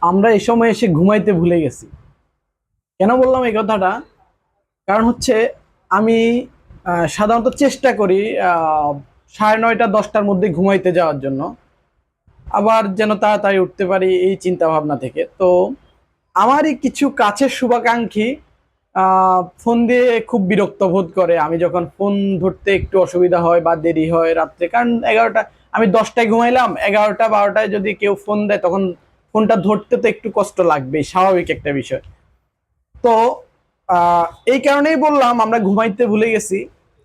আমরা এই সময় এসে ঘুমাইতে ভুলে গেছি। কেন বললাম এই কথাটা? কারণ হচ্ছে আমি সাধারণত চেষ্টা করি 9:30-10টার মধ্যে ঘুমাইতে যাওয়ার জন্য, আবার যেন তাড়াতাড়ি উঠতে পারি এই চিন্তা ভাবনা থেকে। তো আমারই কিছু কাছের শুভাকাঙ্ক্ষী ফোন দিয়ে খুব বিরক্ত বোধ করে আমি যখন ফোন ধরতে একটু অসুবিধা হয় বা দেরি হয় রাত্রে। কারণ 11টা, আমি 10টায় ঘুমাইলাম, 11টা 12টায় যদি কেউ ফোন দেয় তখন ফোনটা ধরতে তো একটু কষ্ট লাগবেই, স্বাভাবিক একটা বিষয়। তো এই কারণেই বললাম আমরা ঘুমাইতে ভুলে গেছি।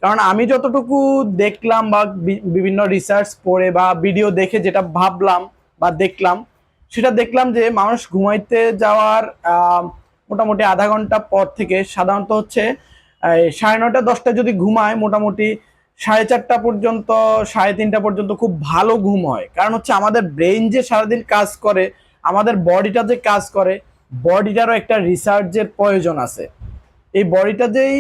কারণ আমি যতটুকু দেখলাম বা বিভিন্ন রিসার্চ পড়ে বা ভিডিও দেখে যেটা ভাবলাম বা দেখলাম, সেটা দেখলাম যে মানুষ ঘুমাইতে যাওয়ার মোটামুটি আধা ঘন্টা পর থেকে সাধারণত হচ্ছে 9:30-10টায় যদি ঘুমায়, মোটামুটি 4:30 পর্যন্ত, 3:30 পর্যন্ত খুব ভালো ঘুম হয়। কারণ হচ্ছে আমাদের ব্রেইন যে সারাদিন কাজ করে, আমাদের বডিটা যে কাজ করে, বডিটারও একটা রিসার্চের প্রয়োজন আছে। এই বডিটা যেই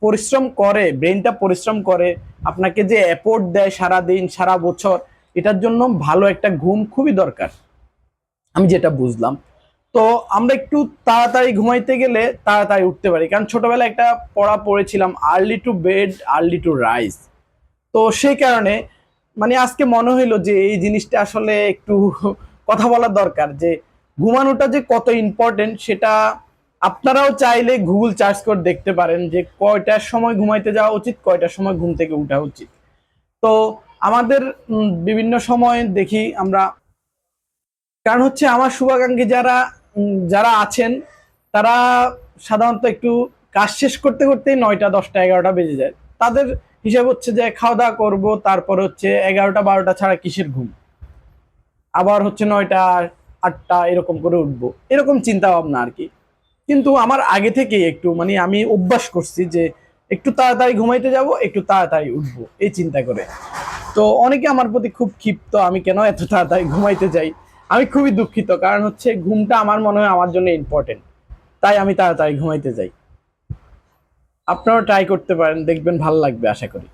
পরিশ্রম করে, ব্রেনটা পরিশ্রম করে, আপনাকে যে এফোর্ট দেয় সারা দিন সারা বছর, এটার জন্য ভালো একটা ঘুম খুবই দরকার, আমি যেটা বুঝলাম। তো আমরা একটু তাড়াতাড়ি ঘুমাইতে গেলে তাড়াতাড়ি উঠতে পারি। কারণ ছোটবেলায় একটা পড়া পড়েছিলাম, early to bed early to rise. তো সেই কারণে মানে আজকে মনে হইলো যে এই জিনিসটা আসলে একটু কথা বলা দরকার, যে ঘুমানোটা যে কত ইম্পর্টেন্ট সেটা আপনারাও চাইলে গুগল সার্চ করে দেখতে পারেন যে কয়টার সময় ঘুমাইতে যাওয়া উচিত, কয়টার সময় ঘুম থেকে উঠা উচিত। তো আমাদের বিভিন্ন সময় দেখি আমরা, কারণ হচ্ছে আমার শুভাকাঙ্ক্ষী যারা আছেন, তারা সাধারণত একটু কাজ শেষ করতে করতেই 9টা 10টা 11টা বেজে যায়। তাদের হিসাব হচ্ছে যে খাওয়া দাওয়া করবো, তারপর হচ্ছে 11টা 12টা ছাড়া কিসের ঘুম, আবার হচ্ছে 9টা 8টা এরকম করে উঠবো, এরকম চিন্তা ভাবনা আর কি। কিন্তু আমার আগে থেকেই একটু মানে আমি অভ্যাস করছি যে একটু তাড়াতাড়ি ঘুমাইতে যাব, একটু তাড়াতাড়ি উঠবো এই চিন্তা করে। তো অনেকে আমার প্রতি খুব ক্ষিপ্ত, আমি কেন এত তাড়াতাড়ি ঘুমাইতে যাই। আমি খুবই দুঃখিত, কারণ হচ্ছে ঘুমটা আমার মনে হয় আমার জন্য ইম্পর্টেন্ট, তাই আমি তাড়াতাড়ি ঘুমাইতে যাই। আপনারাও ট্রাই করতে পারেন, দেখবেন ভালো লাগবে আশা করি।